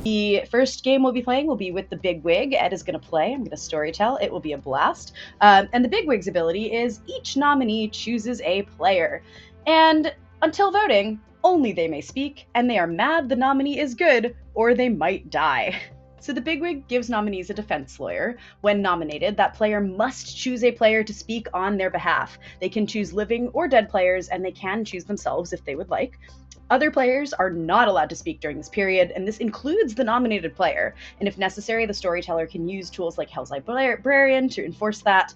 The first game we'll be playing will be with the Big Wig. Ed is going to play. I'm going to storytell. It will be a blast. And the Big Wig's ability is each nominee chooses a player. And until voting, only they may speak, and they are mad the nominee is good, or they might die. So the Bigwig gives nominees a defense lawyer. When nominated, that player must choose a player to speak on their behalf. They can choose living or dead players, and they can choose themselves if they would like. Other players are not allowed to speak during this period, and this includes the nominated player. And if necessary, the storyteller can use tools like Hell's Librarian to enforce that.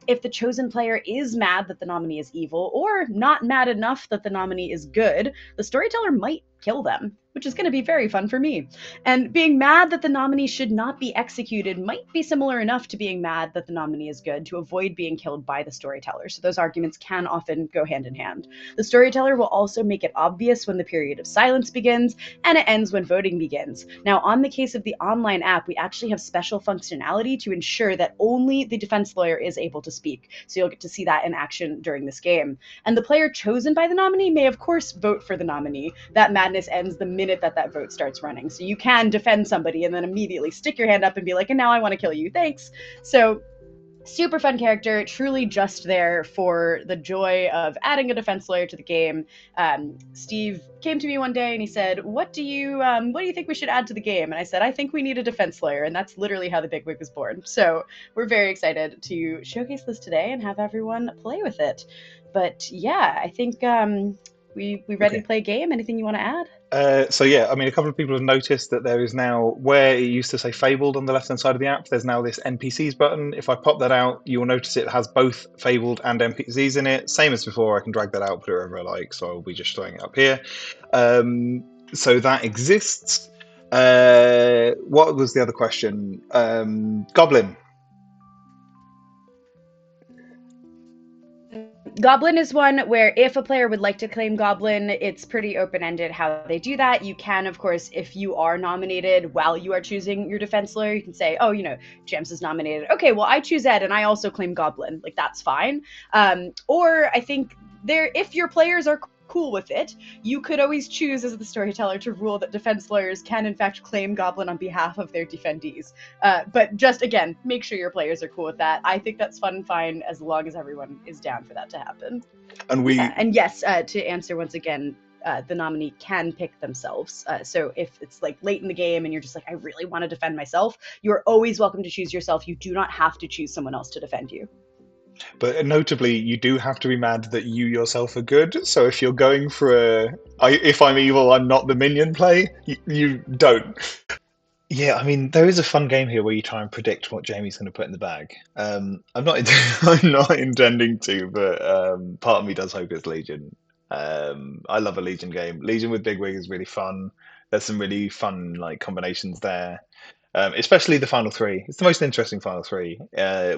If the chosen player is mad that the nominee is evil, or not mad enough that the nominee is good, the storyteller might kill them, which is going to be very fun for me. And being mad that the nominee should not be executed might be similar enough to being mad that the nominee is good to avoid being killed by the storyteller. So those arguments can often go hand in hand. The storyteller will also make it obvious when the period of silence begins, and it ends when voting begins. Now, on the case of the online app, we actually have special functionality to ensure that only the defense lawyer is able to speak. So you'll get to see that in action during this game. And the player chosen by the nominee may, of course, vote for the nominee. That madness ends the minute that vote starts running. So you can defend somebody and then immediately stick your hand up and be like, and now I want to kill you. Thanks. So super fun character, truly just there for the joy of adding a defense lawyer to the game. Steve came to me one day and he said, what do you think we should add to the game? And I said, I think we need a defense lawyer. And that's literally how the Big Wig was born. So we're very excited to showcase this today and have everyone play with it. But yeah, I think we ready to play a game. Anything you want to add? So yeah, I mean, a couple of people have noticed that there is now, where it used to say Fabled on the left-hand side of the app, there's now this NPCs button. If I pop that out, you'll notice it has both Fabled and NPCs in it. Same as before, I can drag that out, put it wherever I like, so I'll be just throwing it up here. So that exists. What was the other question? Goblin. Goblin is one where if a player would like to claim Goblin, it's pretty open-ended how they do that. You can, of course, if you are nominated while you are choosing your defense lawyer, you can say, oh, James is nominated. Okay, well, I choose Ed and I also claim Goblin. Like, that's fine. Or I think if your players are cool with it, you could always choose as the storyteller to rule that defense lawyers can in fact claim Goblin on behalf of their defendees. But just again, make sure your players are cool with that. I think that's fun and fine as long as everyone is down for that to happen. And yes, to answer once again, the nominee can pick themselves. So if it's like late in the game and you're just like, I really want to defend myself, you're always welcome to choose yourself. You do not have to choose someone else to defend you. But notably, you do have to be mad that you yourself are good. So if you're going for if I'm evil, I'm not the minion play, you don't. Yeah, I mean, there is a fun game here where you try and predict what Jamie's going to put in the bag. I'm not intending to, but part of me does hope it's Legion. I love a Legion game. Legion with Big Wig is really fun. There's some really fun combinations there. Especially the final three. It's the most interesting final three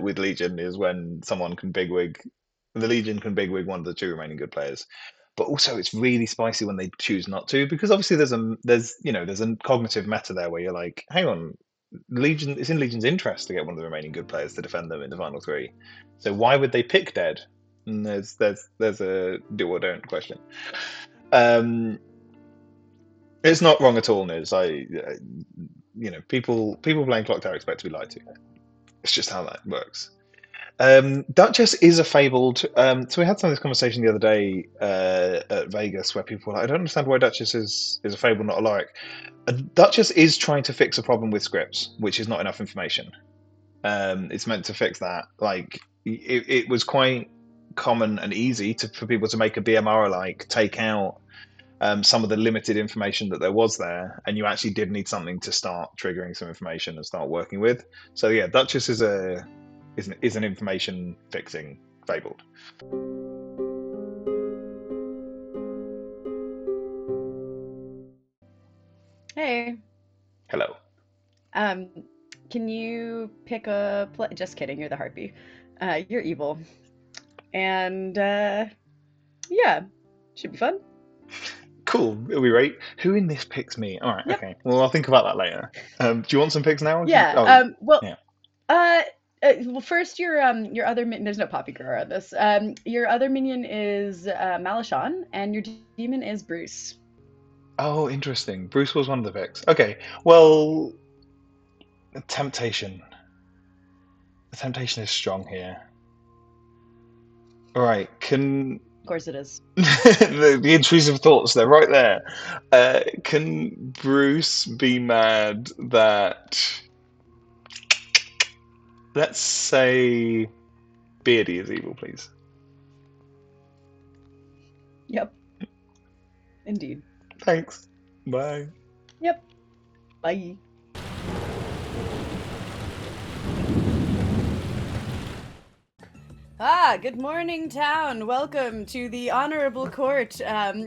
with Legion is when someone can bigwig, the Legion can bigwig one of the two remaining good players. But also, it's really spicy when they choose not to, because obviously there's a cognitive meta there where you're like, hang on, Legion. It's in Legion's interest to get one of the remaining good players to defend them in the final three. So why would they pick dead? And there's a do or don't question. It's not wrong at all, Niz. People playing Clocktower expect to be lied to. It's just how that works. Duchess is a fabled. So we had some of this conversation the other day at Vegas where people were like, I don't understand why Duchess is a fable, not a Loric. Duchess is trying to fix a problem with scripts, which is not enough information. It's meant to fix that. Like, it was quite common and easy for people to make a BMR take out some of the limited information that there was there, and you actually did need something to start triggering some information and start working with. So yeah, Duchess is an information fixing fabled. Hey. Hello. Can you pick a play? Just kidding, you're the harpy. You're evil. And yeah, should be fun. Cool. Are we right? Who in this picks me? All right. Yep. Okay. Well, I'll think about that later. Do you want some picks now? Yeah. Well, first your other minion. There's no Poppy Grower on this. Your other minion is Malachon, and your demon is Bruce. Oh, interesting. Bruce was one of the picks. Okay, well, temptation. The temptation is strong here. All right, can Of course it is. the intrusive thoughts, they're right there. Can Bruce be mad that, let's say, Beardy is evil, please? Yep. Indeed. Thanks. Bye. Yep. Bye. Good morning, town. Welcome to the Honorable Court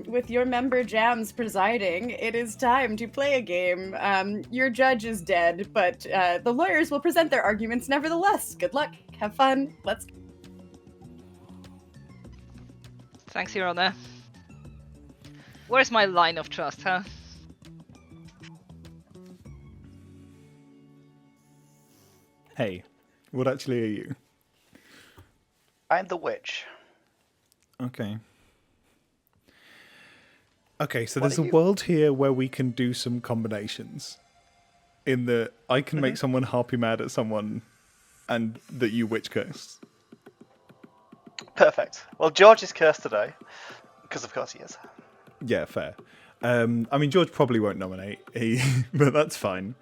with your member Jams presiding. It is time to play a game. Your judge is dead, but the lawyers will present their arguments nevertheless. Good luck. Have fun. Let's. Thanks, Your Honor. Where's my line of trust, huh? Hey, what actually are you? I'm the witch. Okay. Okay, so What there's are a you? world here where we can do some combinations. In that I can make someone harpy mad at someone and that you witch curse. Perfect. Well, George is cursed today, because of course he is. Yeah, fair. I mean, George probably won't nominate, but that's fine.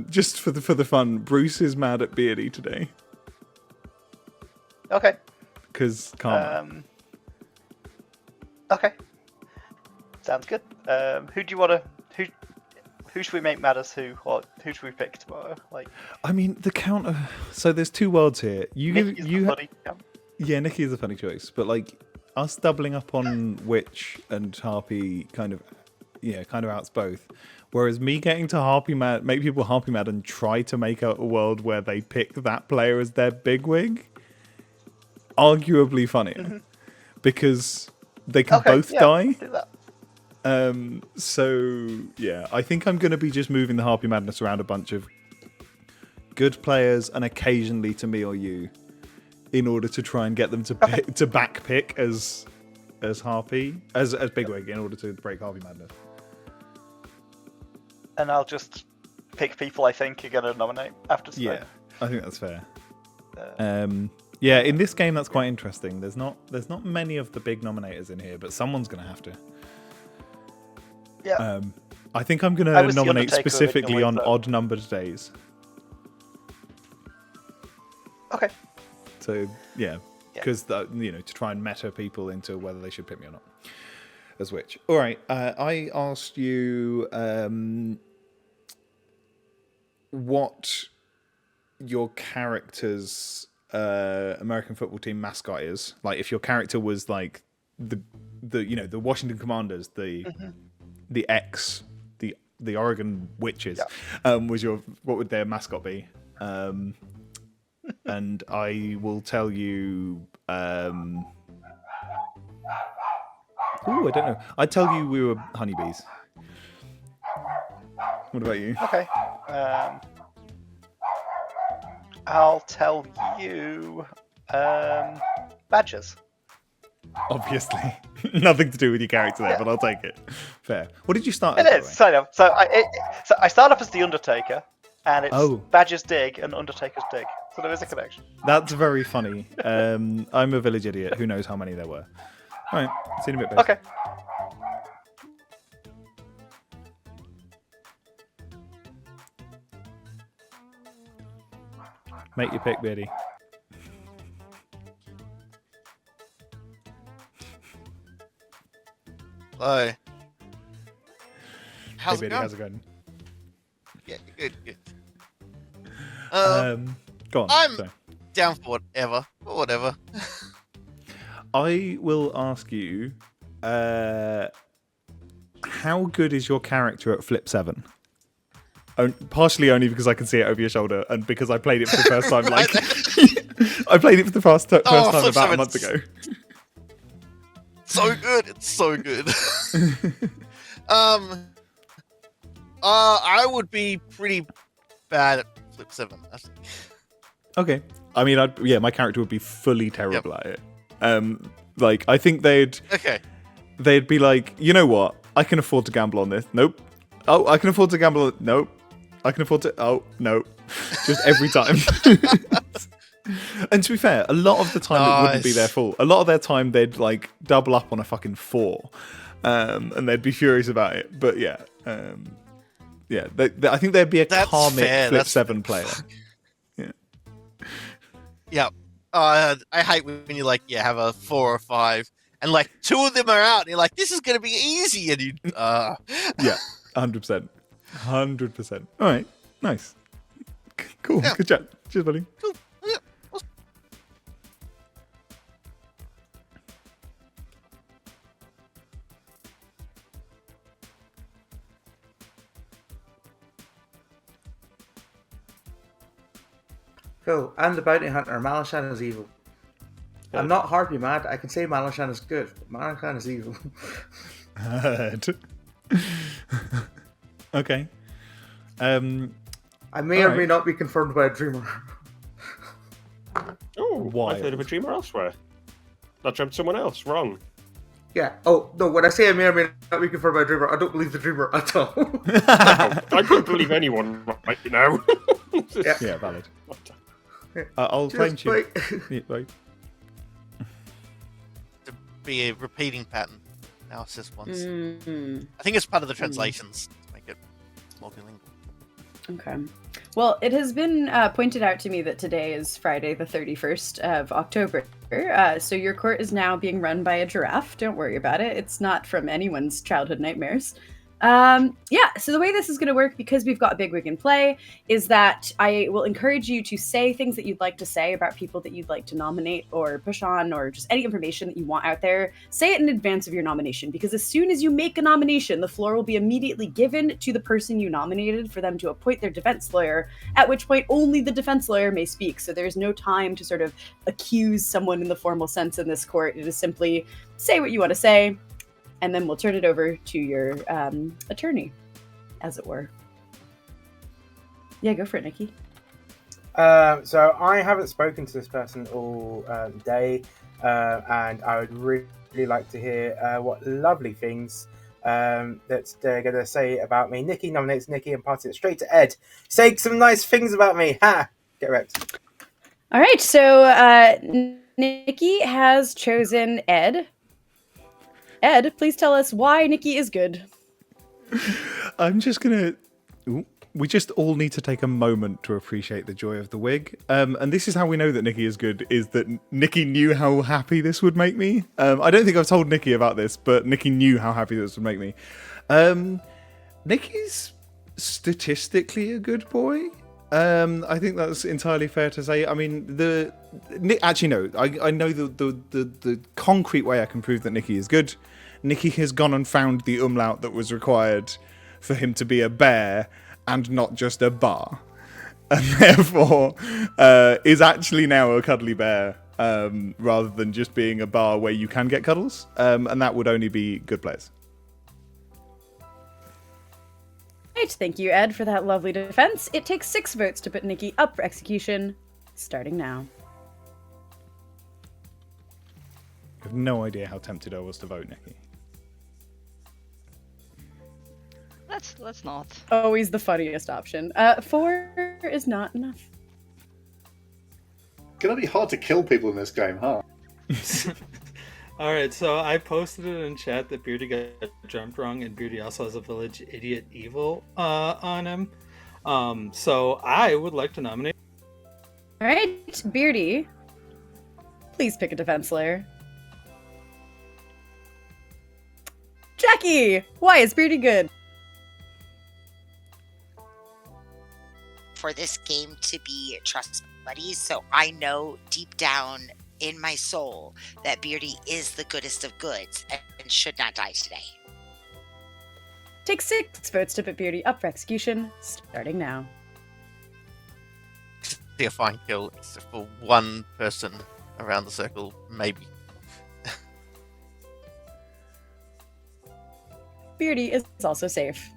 Just for the fun, Bruce is mad at Beardy today. Okay. Because karma. Okay. Sounds good. Who do you want to? Who should we make mad as who? Or who should we pick tomorrow? Like, I mean, the counter. So there's two worlds here. Nikki's the bloody. Yeah, Nikki is a funny choice, but like us doubling up on Witch and Harpy kind of outs both. Whereas me getting to Harpy mad, make people Harpy mad and try to make a world where they pick that player as their bigwig, arguably funnier because they can both die. Do that. So yeah, I think I'm going to be just moving the Harpy madness around a bunch of good players and occasionally to me or you, in order to try and get them to pick, to back pick as Harpy as bigwig in order to break Harpy madness. And I'll just pick people I think are going to nominate after today. Yeah, I think that's fair. Yeah, in this game that's quite interesting. There's not many of the big nominators in here, but someone's going to have to. Yeah. I think I'm going to nominate specifically on odd-numbered days. Okay. So yeah, because to try and meta people into whether they should pick me or not as witch. All right, I asked you what your character's American football team mascot is. Like, if your character was like the Washington Commanders, the Oregon Witches, what would their mascot be? And I will tell you. I don't know. I'd tell you we were honeybees. What about you? Okay. I'll tell you. Badgers. Obviously, nothing to do with your character there, but I'll take it. Fair. What did you start? It is. So I start off as the Undertaker, and it's Badger's dig and Undertaker's dig. So there is a connection. That's very funny. I'm a village idiot. Who knows how many there were? All right. See you in a bit, babe. Okay. Make your pick, Beardy. Hi. How's Hey, it Beardy, going? how's it going? Yeah, good. Go on. I'm sorry. down for whatever. I will ask you, how good is your character at Flip 7? Partially only because I can see it over your shoulder, and because I played it for the first time. I played it for the first time about a month ago. So good, it's so good. I would be pretty bad at Flip 7. I think. Okay. I mean, my character would be fully terrible at it. I think they'd be like, you know what? I can afford to gamble on this. Nope. Oh, I can afford to gamble on... Nope. I can afford to... Oh, no. Just every time. And to be fair, a lot of the time it wouldn't be their fault. A lot of their time they'd like double up on a fucking 4. And they'd be furious about it. But yeah. Yeah, I think there'd be a karmic flip 7 player. Yeah. Yeah. I hate when you like have a 4 or 5 and like 2 of them are out and you're like, this is gonna be easy, and you Yeah, 100%. 100%. Alright, nice. Cool, Yeah. Good chat. Cheers, buddy. Cool. Yeah. Cool. I'm the bounty hunter. Malashan is evil. I'm not Harpy mad. I can say Malashan is good, but Malashan is evil. Heard. Okay. I may or may Alright. not be confirmed by a dreamer. Oh, Wild. I've heard of a dreamer elsewhere. I dreamt someone else. Wrong. Yeah. Oh, no, when I say I may or may not be confirmed by a dreamer, I don't believe the dreamer at all. I don't believe anyone right now. Yeah. Yeah, valid. I'll claim Just you. wait. Yeah, right. To be a repeating pattern. Analysis once. Mm, I think it's part of the translations to make it multilingual. okay. Well, it has been pointed out to me that today is Friday, the 31st of October. So your court is now being run by a giraffe. Don't worry about it. It's not from anyone's childhood nightmares. Yeah, so the way this is going to work, because we've got a bigwig in play, is that I will encourage you to say things that you'd like to say about people that you'd like to nominate or push on, or just any information that you want out there. Say it in advance of your nomination, because as soon as you make a nomination, the floor will be immediately given to the person you nominated for them to appoint their defense lawyer, at which point only the defense lawyer may speak. So there's no time to sort of accuse someone in the formal sense in this court. It is simply say what you want to say, and then we'll turn it over to your attorney, as it were. Yeah, go for it, Nikki. So I haven't spoken to this person all day, and I would really like to hear what lovely things that they're going to say about me. Nikki nominates Nikki and passes it straight to Ed. Say some nice things about me. Ha! Get wrecked. All right, so Nikki has chosen Ed. Ed, please tell us why Nikki is good. I'm just gonna. Ooh, we just all need to take a moment to appreciate the joy of the wig. And this is how we know that Nikki is good: is that Nikki knew how happy this would make me. I don't think I've told Nikki about this, but Nikki knew how happy this would make me. Nikki's statistically a good boy. I think that's entirely fair to say. I mean, actually no. I know the concrete way I can prove that Nikki is good. Nikki has gone and found the umlaut that was required for him to be a bear and not just a bar, and therefore is actually now a cuddly bear rather than just being a bar where you can get cuddles. And that would only be good players. Right, thank you, Ed, for that lovely defense. It takes 6 votes to put Nikki up for execution, starting now. I have no idea how tempted I was to vote Nikki. Let's not. Always the funniest option. 4 is not enough. Gonna be hard to kill people in this game, huh? Alright, so I posted it in chat that Beardy got jumped wrong, and Beardy also has a village idiot evil on him. So I would like to nominate. Alright, Beardy, please pick a defense layer. Jackie, why is Beardy good? For this game to be trust buddies, so I know deep down in my soul that Beardy is the goodest of goods and should not die today. Take 6 votes to put Beardy up for execution, starting now. See a fine kill except for one person around the circle, maybe. Beardy is also safe.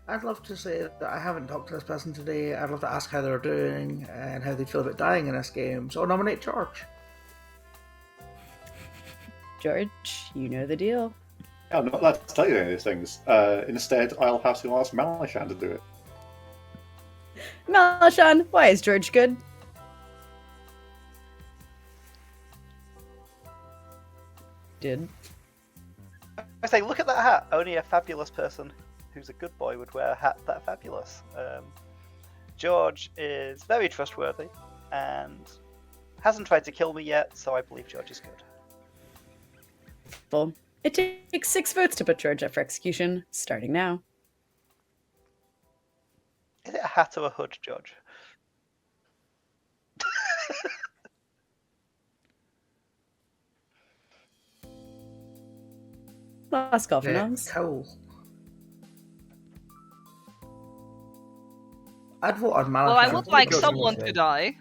I'd love to say that I haven't talked to this person today. I'd love to ask how they're doing and how they feel about dying in this game. So I'll nominate George. George, you know the deal. I'm not allowed to tell you any of these things. Instead, I'll have to ask Malashan to do it. Malashan, why is George good? Did. I say, look at that hat. Only a fabulous person who's a good boy would wear a hat that fabulous. George is very trustworthy and hasn't tried to kill me yet, so I believe George is good. Well, it takes 6 votes to put George up for execution, starting now. Is it a hat or a hood, George? Last call for noms. Cool. I'd vote on Malashan. Well, I would like George someone wants to it. die.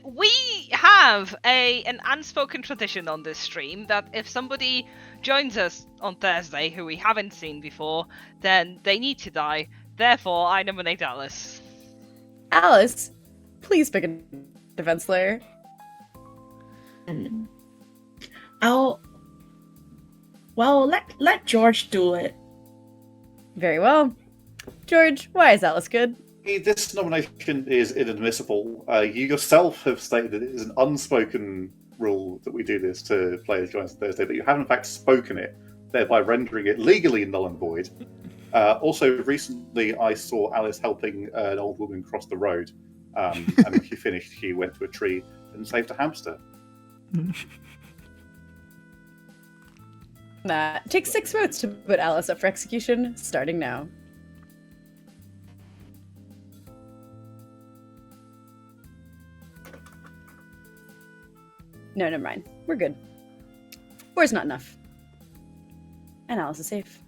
We have an unspoken tradition on this stream that if somebody joins us on Thursday who we haven't seen before, then they need to die. Therefore, I nominate Alice. Alice, please pick a defense layer. Let George do it. Very well. George, why is Alice good? This nomination is inadmissible. You yourself have stated that it is an unspoken rule that we do this to players join us Thursday, but you have in fact spoken it, thereby rendering it legally null and void. Also, recently I saw Alice helping an old woman cross the road, and when she finished, she went to a tree and saved a hamster. That takes 6 votes to put Alice up for execution, starting now. No, never mind. We're good. 4 is not enough. And Alice is safe.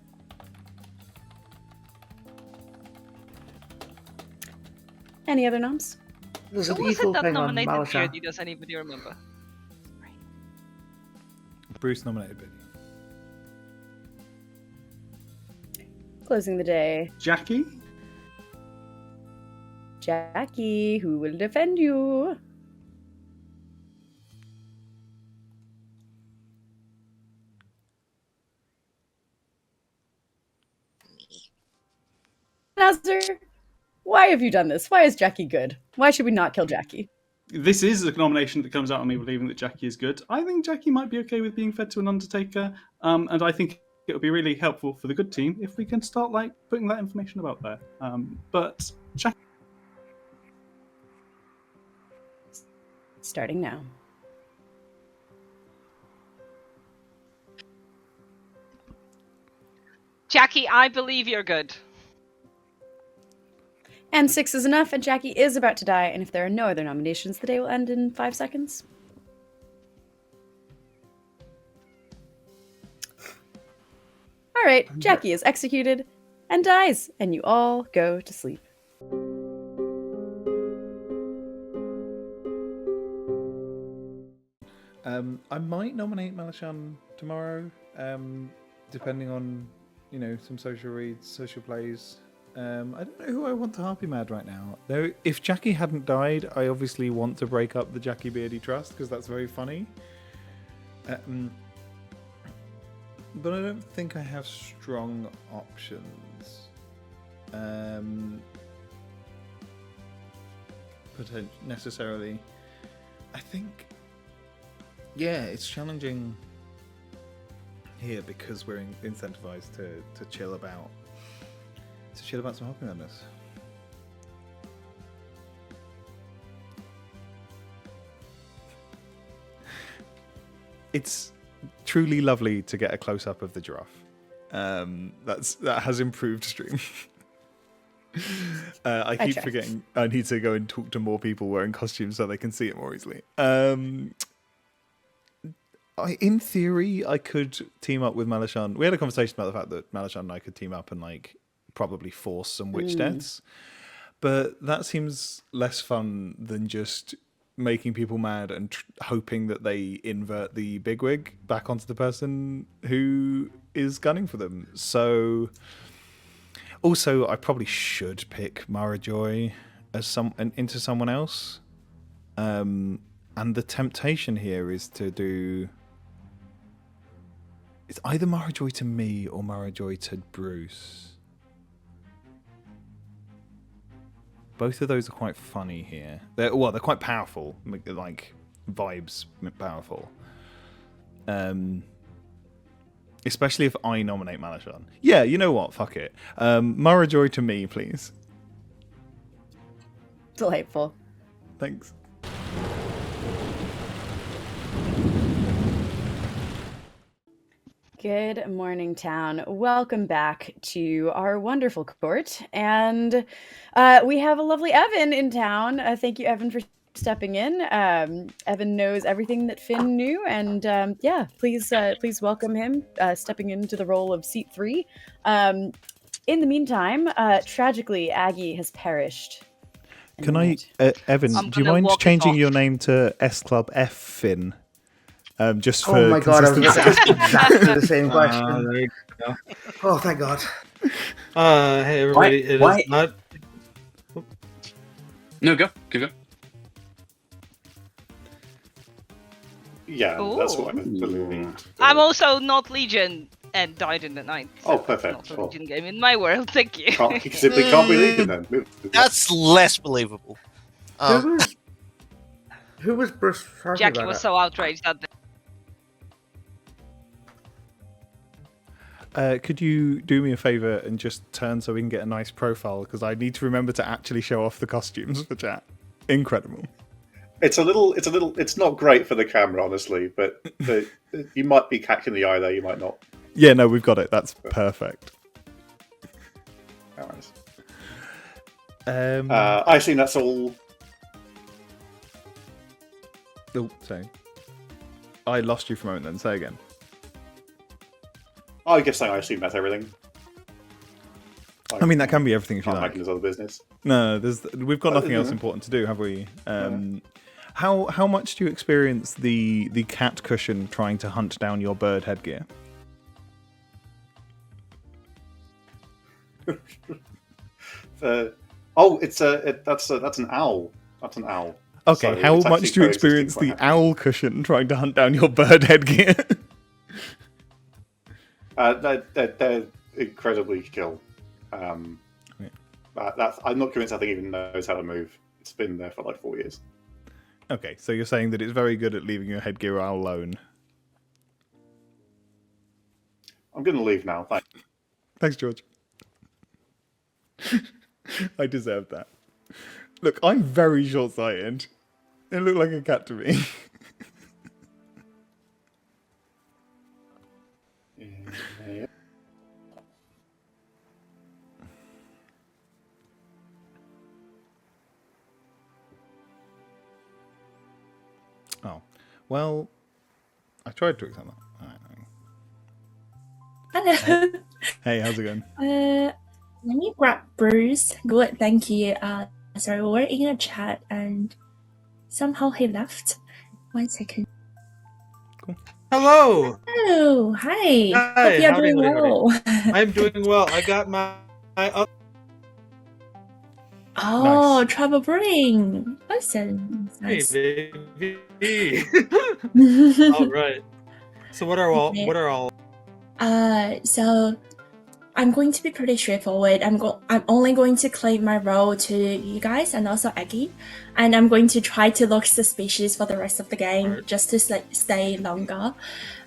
Any other noms? There's Who an was it equal that thing on nominated Malashan. Beardy? Does anybody remember? Bruce nominated Biddy. Closing the day. Jackie? Jackie, who will defend you? Nazir, why have you done this? Why is Jackie good? Why should we not kill Jackie? This is a nomination that comes out of me believing that Jackie is good. I think Jackie might be okay with being fed to an Undertaker, and I think it would be really helpful for the good team if we can start putting that information about there. But Jackie. Starting now. Jackie, I believe you're good. And 6 is enough, and Jackie is about to die, and if there are no other nominations, the day will end in 5 seconds. Alright, Jackie is executed and dies, and you all go to sleep. I might nominate Malashan tomorrow, depending on, some social reads, social plays. I don't know who I want to Harpy Mad right now. Though, if Jackie hadn't died, I obviously want to break up the Jackie Beardy Trust, because that's very funny. But I don't think I have strong options. Necessarily. I think... Yeah, it's challenging here because we're incentivized to chill about some Harpy Madness. It's truly lovely to get a close up of the giraffe. That has improved stream. I keep forgetting I need to go and talk to more people wearing costumes so they can see it more easily. In theory, I could team up with Malashan. We had a conversation about the fact that Malashan and I could team up and probably force some witch deaths, but that seems less fun than just making people mad and hoping that they invert the bigwig back onto the person who is gunning for them. So, also, I probably should pick Mara Joy as into someone else. And the temptation here is to do... It's either Marajoy to me or Marajoy to Bruce. Both of those are quite funny here. They're quite powerful, like vibes powerful. Especially if I nominate Malashan. Yeah, you know what? Fuck it. Marajoy to me, please. Delightful. Thanks. Good morning, town. Welcome back to our wonderful court. And we have a lovely Evan in town. Thank you, Evan, for stepping in. Evan knows everything that Finn knew. And yeah, please welcome him stepping into the role of Seat 3. In the meantime, tragically, Aggie has perished. Can I, Evan, do you mind changing your name to S Club F Finn? Just for Oh my god, I was going to ask consistency. exactly the same question. There you go. Oh, thank god. Hey everybody, it is not. No, go. Yeah, that's what I believed. I'm also not Legion and died in the night. So Oh, perfect. It's not a Legion game in my world. Thank you. You simply can't believe it then. That's less believable. Who was Bruce talking Jackie about was it? so outraged that. Could you do me a favour and just turn so we can get a nice profile? Because I need to remember to actually show off the costumes for chat. Incredible. It's not great for the camera, honestly, but you might be catching the eye there, you might not. Yeah, no, we've got it. That's perfect. Alright. Um, I assume that's all. Oh, sorry. I lost you for a moment then. Say again. I guess I assume that's everything. I mean, that can be everything if you Can't like. imagine there's other business. No, we've got nothing else important to do, have we? How much do you experience the cat cushion trying to hunt down your bird headgear? That's an owl. That's an owl. Okay, So how it's much actually do you experience coexisting the quite happily. owl cushion trying to hunt down your bird headgear? They're incredibly chill. I'm not convinced that thing even knows how to move. It's been there for like 4 years. Okay, so you're saying that it's very good at leaving your headgear alone. I'm going to leave now. Thanks. Thanks, George. I deserve that. Look, I'm very short-sighted. It looked like a cat to me. Yeah. Oh, well, I tried to examine that. Hello. Hey, how's it going? Let me grab Bruce. Good, thank you. Sorry, we were in a chat and somehow he left. 1 second. Hello. Oh, hi. Hi, Hope you're howdy, doing everybody. well. I'm doing well. I got my Oh, Trouble Bring. Awesome. Hey, Nice. baby. All right. So what are all? So I'm going to be pretty straightforward. I'm only going to claim my role to you guys and also Aggie, and I'm going to try to look suspicious for the rest of the game just to stay longer.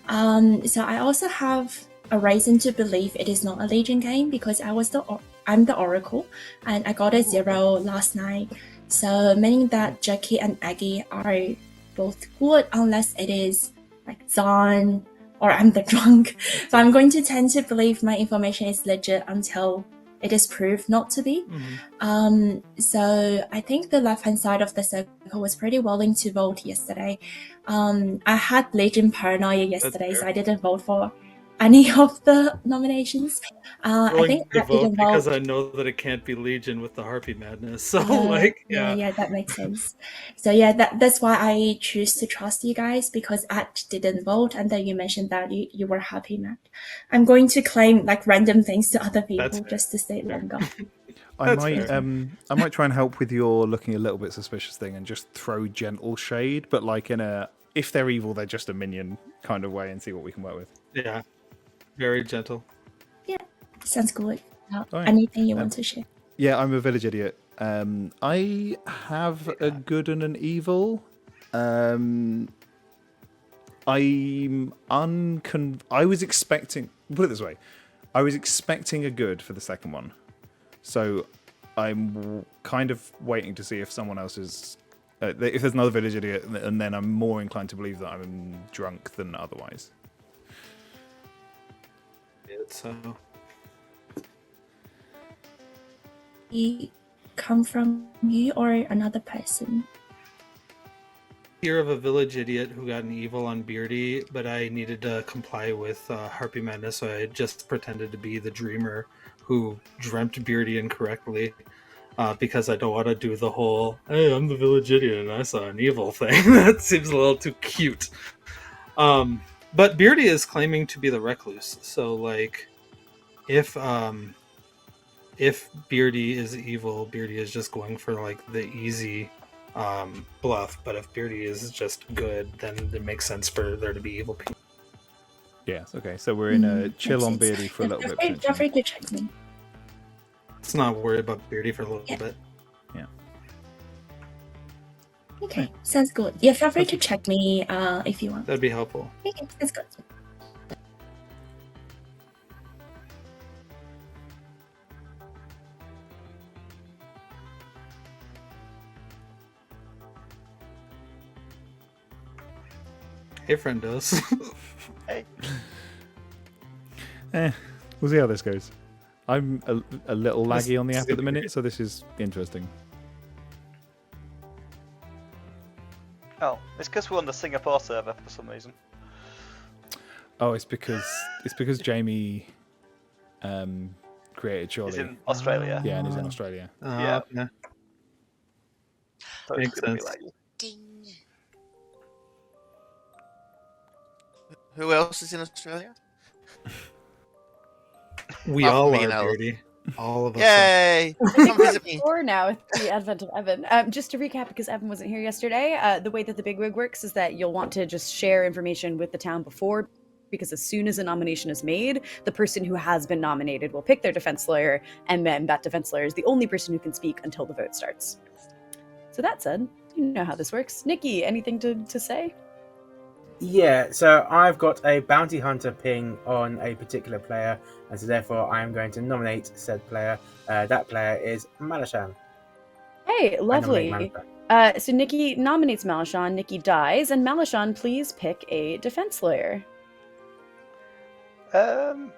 So I also have a reason to believe it is not a Legion game because I'm the Oracle, and I got a 0 last night. So meaning that Jackie and Aggie are both good unless it is like Zon or I'm the drunk. So I'm going to tend to believe my information is legit until it is proved not to be. So I think the left-hand side of the circle was pretty willing to vote yesterday. I had Legion paranoia yesterday, so I didn't vote for any of the nominations. I think to I vote didn't because vote. I know that it can't be Legion with the Harpy Madness. So Yeah, that makes sense. So yeah, that's why I choose to trust you guys because At didn't vote, and then you mentioned that you were happy, Matt. I'm going to claim like random things to other people just to stay longer. That's fair. I might try and help with your looking a little bit suspicious thing and just throw gentle shade, but like in a if they're evil, they're just a minion kind of way, and see what we can work with. Yeah, very gentle. Yeah, sounds good. Alright. Anything you want to share? Yeah, I'm a village idiot. I have a good and an evil. I was expecting. Put it this way, I was expecting a good for the second one, so I'm kind of waiting to see if someone else is. If there's another village idiot, and then I'm more inclined to believe that I'm drunk than otherwise. So He come from you or another person? Hear of a village idiot who got an evil on Beardy, but I needed to comply with Harpy Madness, so I just pretended to be the dreamer who dreamt Beardy incorrectly, because I don't want to do the whole, hey, I'm the village idiot and I saw an evil thing. That seems a little too cute. But Beardy is claiming to be the recluse, so like, if Beardy is evil, Beardy is just going for like the easy bluff, but if Beardy is just good, then it makes sense for there to be evil people. Yes, okay, so we're in a chill on Beardy for a little bit. Feel free to check me. Let's not worry about Beardy for a little bit. Yeah. Okay, sounds good. Yeah, feel free to check me if you want. That'd be helpful. Okay, that's good. Hey, friendos. Hey. We'll see how this goes. I'm a little laggy on the app at the minute, so this is interesting. Oh, it's because we're on the Singapore server for some reason. Oh, it's because Jamie created surely. He's in Australia. Yeah, and he's in Australia. Yeah. Yeah. So Makes it's gonna be sense. like, Ding. Who else is in Australia? We Apart all from me are and Alice. Beardy. All of us. Yay! I think Come we're visit me. at 4 now with the advent of Evan. Just to recap, because Evan wasn't here yesterday, the way that the bigwig works is that you'll want to just share information with the town before, because as soon as a nomination is made, the person who has been nominated will pick their defense lawyer, and then that defense lawyer is the only person who can speak until the vote starts. So that said, you know how this works. Nikki, anything to say? Yeah, so I've got a bounty hunter ping on a particular player, and so therefore I am going to nominate said player. That player is Malashan. Hey, I lovely. nominate Malashan. So Nikki nominates Malashan, Nikki dies, and Malashan, please pick a defense lawyer. I'll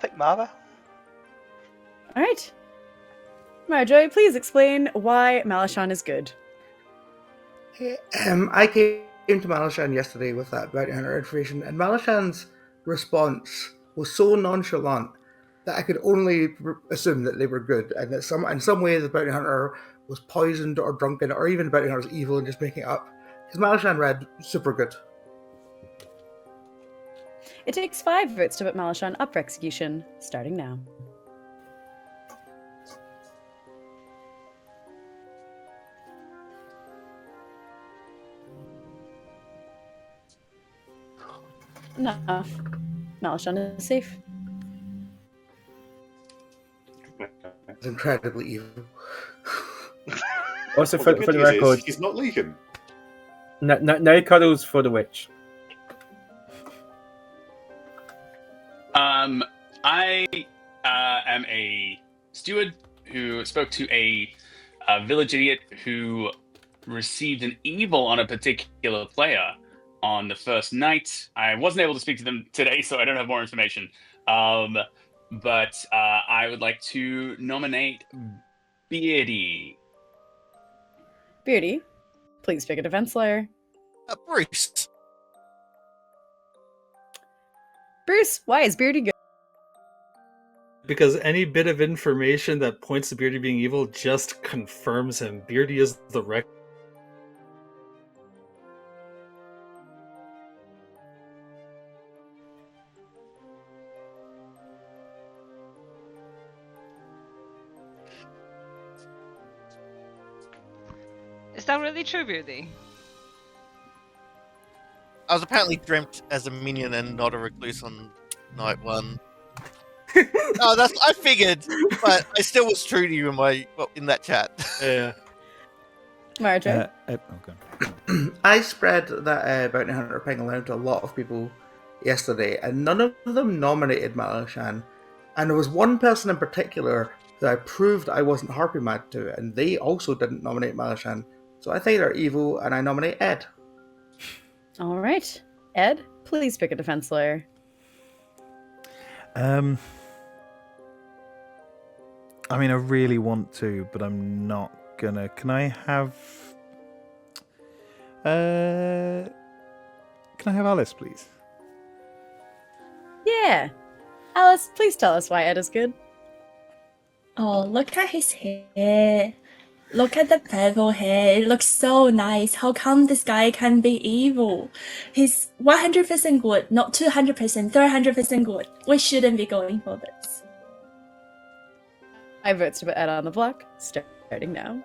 pick Mara. All right. Marjorie, please explain why Malashan is good. I came to Malashan yesterday with that bounty hunter information, and Malashan's response was so nonchalant that I could only assume that they were good, and that in some way the bounty hunter was poisoned or drunken, or even the bounty hunter was evil and just making it up. Because Malashan read super good. It takes 5 votes to put Malashan up for execution, starting now. No. Malashan is safe. It's incredibly evil. Also, Well, for the the good news is record, he's not leaking. no cuddles for the witch. I am a steward who spoke to a village idiot who received an evil on a particular player on the first night. I wasn't able to speak to them today, so I don't have more information. But I would like to nominate Beardy. Beardy, please pick a defense lawyer. Bruce. Bruce, why is Beardy good? Because any bit of information that points to Beardy being evil just confirms him. Beardy is the wreck. that really true, Beauty? I was apparently dreamt as a minion and not a recluse on night 1. No, I figured, but I still was true to you in that chat. Yeah. Marjorie? Okay. I spread that Bounty Hunter ping around to a lot of people yesterday, and none of them nominated Malashan. And there was one person in particular that I proved I wasn't Harpy mad to, and they also didn't nominate Malashan. So I think they're evil, and I nominate Ed. All right. Ed, please pick a defense lawyer. I mean, I really want to, but I'm not gonna. Can I have? Can I have Alice, please? Yeah. Alice, please tell us why Ed is good. Oh, look at his hair. Look at the purple hair. It looks so nice. How come this guy can be evil? He's 100% good, not 200%, 300% good. We shouldn't be going for this. I vote to put Ed on the block, starting now.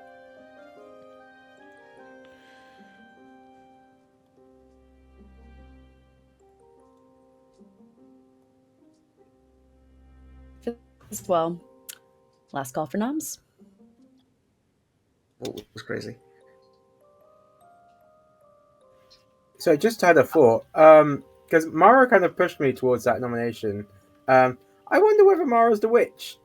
Well, last call for noms. What was crazy? So I just had a thought, because Mara kind of pushed me towards that nomination. I wonder whether Mara's the witch.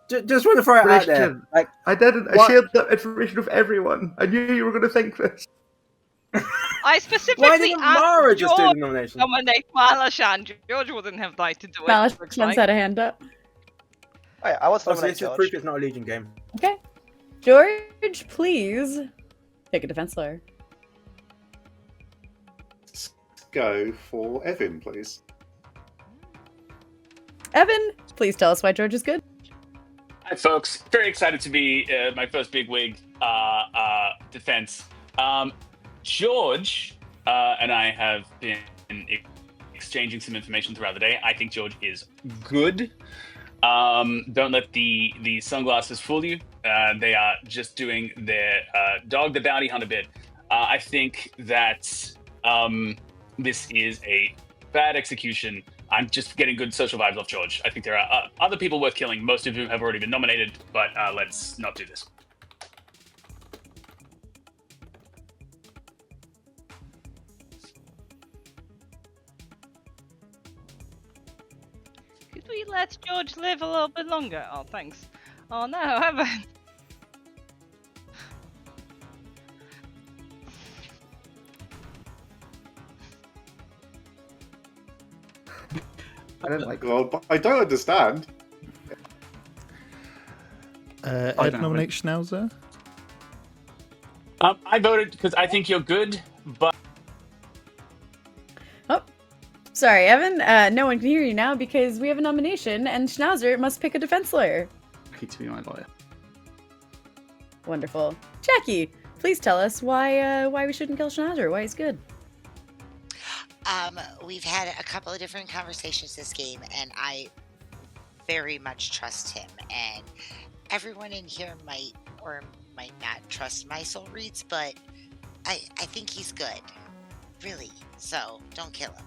Just want to throw it out there. Like, I didn't. I shared that information with everyone. I knew you were going to think this. I specifically Why didn't Mara asked just do George the nomination? to nominate Malashan. George wouldn't have liked to do it. Malashan's had a hand up. Oh, yeah, I want to so nominate this is George. proof it's not a Legion game. Okay. George, please pick a defense lawyer. Let's go for Evan, please. Evan, please tell us why George is good. Hi, folks. Very excited to be my first big wig defense. George and I have been exchanging some information throughout the day. I think George is good. Don't let the sunglasses fool you. They are just doing their dog the bounty hunter bit. I think that this is a bad execution. I'm just getting good social vibes off George. I think there are other people worth killing, most of whom have already been nominated, but let's not do this. Could we let George live a little bit longer? Oh, thanks. Oh no, Evan. I don't like. Well, but I don't understand. Ed nominate Schnauzer. I voted because I think you're good, but Sorry, Evan. No one can hear you now because we have a nomination, and Schnauzer must pick a defense lawyer. Lucky to be my lawyer. Wonderful. Jackie, please tell us why we shouldn't kill Schnauzer. Why he's good. We've had a couple of different conversations this game, and I very much trust him. And everyone in here might or might not trust my soul reads, but I think he's good, really. So don't kill him.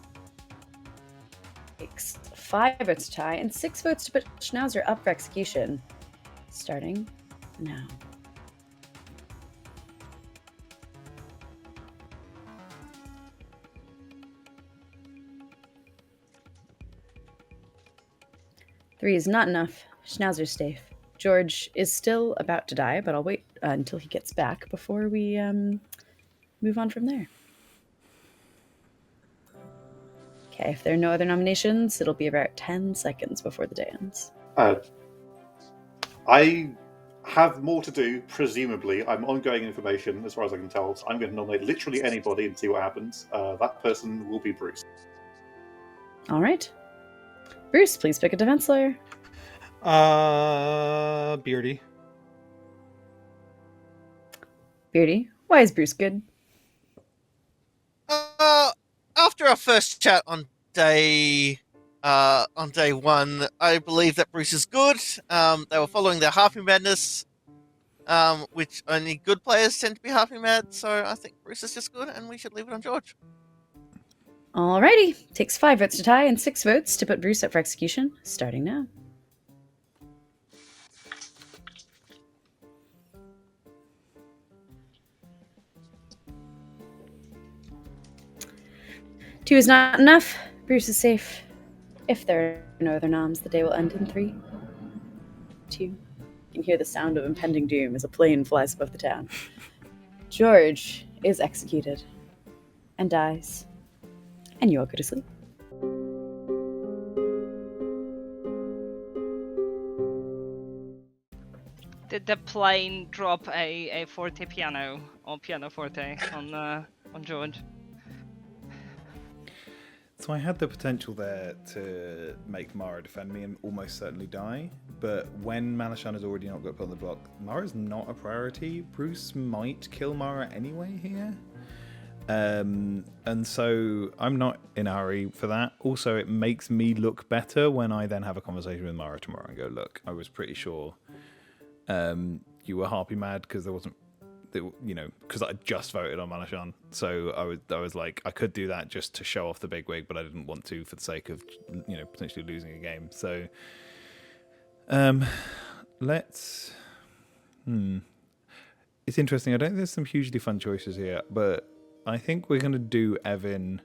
Takes 5 votes to tie and 6 votes to put Schnauzer up for execution. Starting now. Three is not enough. Schnauzer's safe. George is still about to die, but I'll wait until he gets back before we move on from there. Okay, if there are no other nominations, it'll be about 10 seconds before the day ends. I have more to do, presumably. I'm ongoing information, as far as I can tell, so I'm going to nominate literally anybody and see what happens. That person will be Bruce. All right. Bruce, please pick a defense lawyer. Beardy. Beardy, why is Bruce good? After our first chat on day 1, I believe that Bruce is good. They were following their Harpy Madness which only good players tend to be Harpy Mad. So I think Bruce is just good, and we should leave it on George. Alrighty. Takes 5 votes to tie and 6 votes to put Bruce up for execution, starting now. Two is not enough. Bruce is safe. If there are no other noms, the day will end in 3, 2. You can hear the sound of impending doom as a plane flies above the town. George is executed and dies, and you all go to sleep. Did the plane drop a forte piano or piano forte on George? So I had the potential there to make Mara defend me and almost certainly die, but when Malashan has already not got put on the block, Mara's not a priority. Bruce might kill Mara anyway here. And so I'm not in a hurry for that. Also, it makes me look better when I then have a conversation with Mara tomorrow and go, look, I was pretty sure you were Harpy Mad because there wasn't, because I just voted on Malashan. So I was like, I could do that just to show off the bigwig, but I didn't want to for the sake of, potentially losing a game. So let's. It's interesting. I don't think there's some hugely fun choices here, but I think we're going to do Evan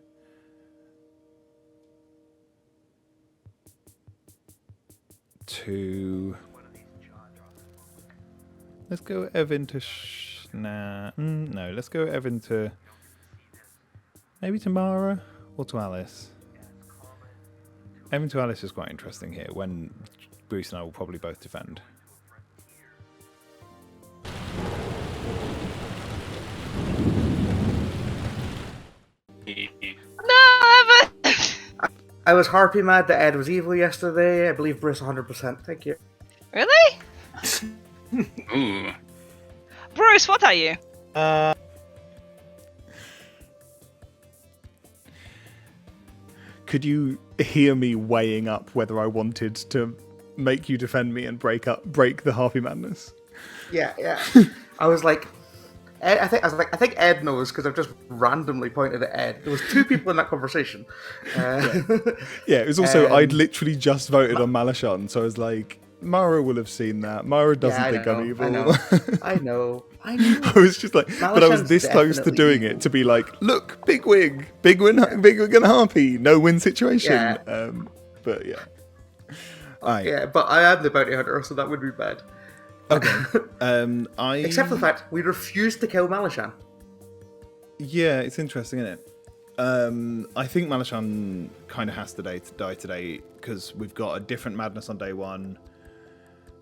to... Let's go Evan to... no, let's go Evan to... Maybe to Mara or to Alice. Evan to Alice is quite interesting here, when Bruce and I will probably both defend. No, Evan! I was Harpy Mad that Ed was evil yesterday. I believe Bruce 100%. Thank you. Really? Ooh. Bruce, what are you? Could you hear me weighing up whether I wanted to make you defend me and break the Harpy Madness? Yeah. I was like, Ed, I think Ed knows because I've just randomly pointed at Ed. There was 2 people in that conversation. Yeah, it was also I'd literally just voted on Malashan, so I was like, Mara will have seen that. Mara doesn't think I'm evil. I know. I was just like, but I was this close to doing it to be like, look, bigwig and Harpy, no win situation. Yeah. But yeah. Yeah, but I am the bounty hunter, so that would be bad. Okay. Except for the fact we refused to kill Malashan. Yeah, it's interesting, isn't it? I think Malashan kind of has to die today because we've got a different madness on day 1.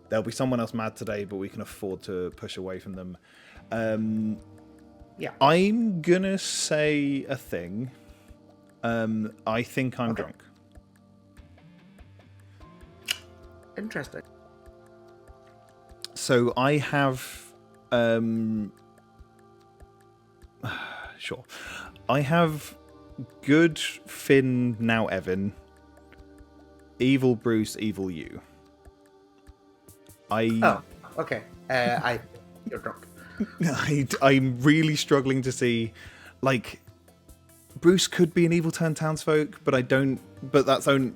There'll be someone else mad today, but we can afford to push away from them. Yeah. I'm gonna say a thing. I think I'm drunk. Interesting. So I have, sure. I have good Finn, now Evan, evil Bruce, evil you. Oh, okay. You're drunk. I'm really struggling to see, like, Bruce could be an evil turned townsfolk, but I don't. But that's only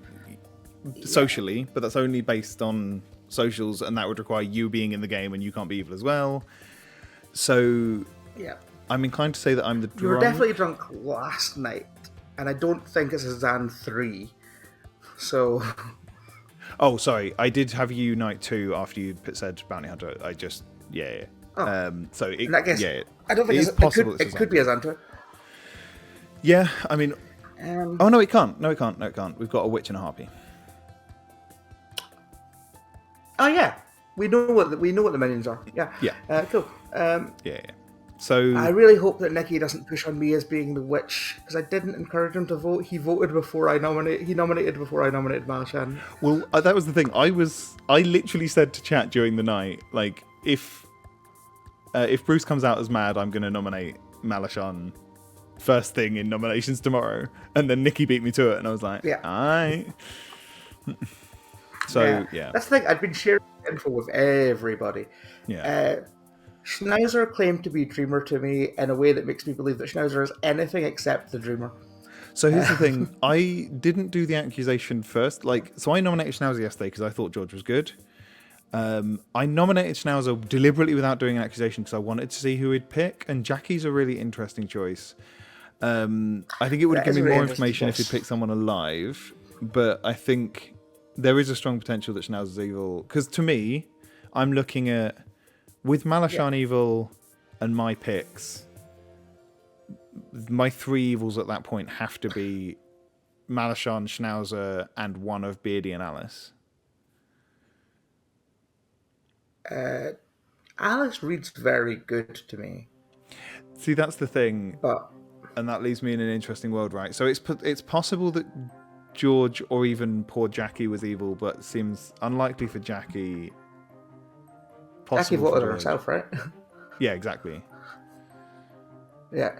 socially. But that's only based on socials, and that would require you being in the game, and you can't be evil as well. So yeah, I'm inclined to say that I'm the drunk. You were definitely drunk last night, and I don't think it's a Zan 3. So. Oh, sorry. I did have you night 2 after you said bounty hunter. I just Oh. So in that case, yeah, I don't think it's possible. It could be a Xantra. Yeah, I mean. Oh no, it can't. No, it can't. We've got a witch and a harpy. Oh yeah, we know what the minions are. Yeah. Yeah. Cool. Yeah. So I really hope that Nicky doesn't push on me as being the witch because I didn't encourage him to vote. He voted before I nominated. He nominated before I nominated Malashan. Well, that was the thing. I literally said to chat during the night, like, if Bruce comes out as mad, I'm going to nominate Malashan first thing in nominations tomorrow. And then Nicky beat me to it, and I was like, yeah, alright. So yeah, that's the thing. I've been sharing info with everybody. Yeah. Schnauzer claimed to be Dreamer to me in a way that makes me believe that Schnauzer is anything except the Dreamer. So here's the thing. I didn't do the accusation first. So I nominated Schnauzer yesterday because I thought George was good. I nominated Schnauzer deliberately without doing an accusation because I wanted to see who he'd pick, and Jackie's a really interesting choice. I think it would have given me more information if he'd picked someone alive, but I think there is a strong potential that Schnauzer's evil. Because to me, I'm looking at, with Malashan evil and my picks, my 3 evils at that point have to be Malashan, Schnauzer, and one of Beardy and Alice. Alice reads very good to me. See, that's the thing. But... And that leaves me in an interesting world, right? So it's possible that George or even poor Jackie was evil, but it seems unlikely for Jackie. Jackie voted herself, right? Yeah, exactly. Yeah.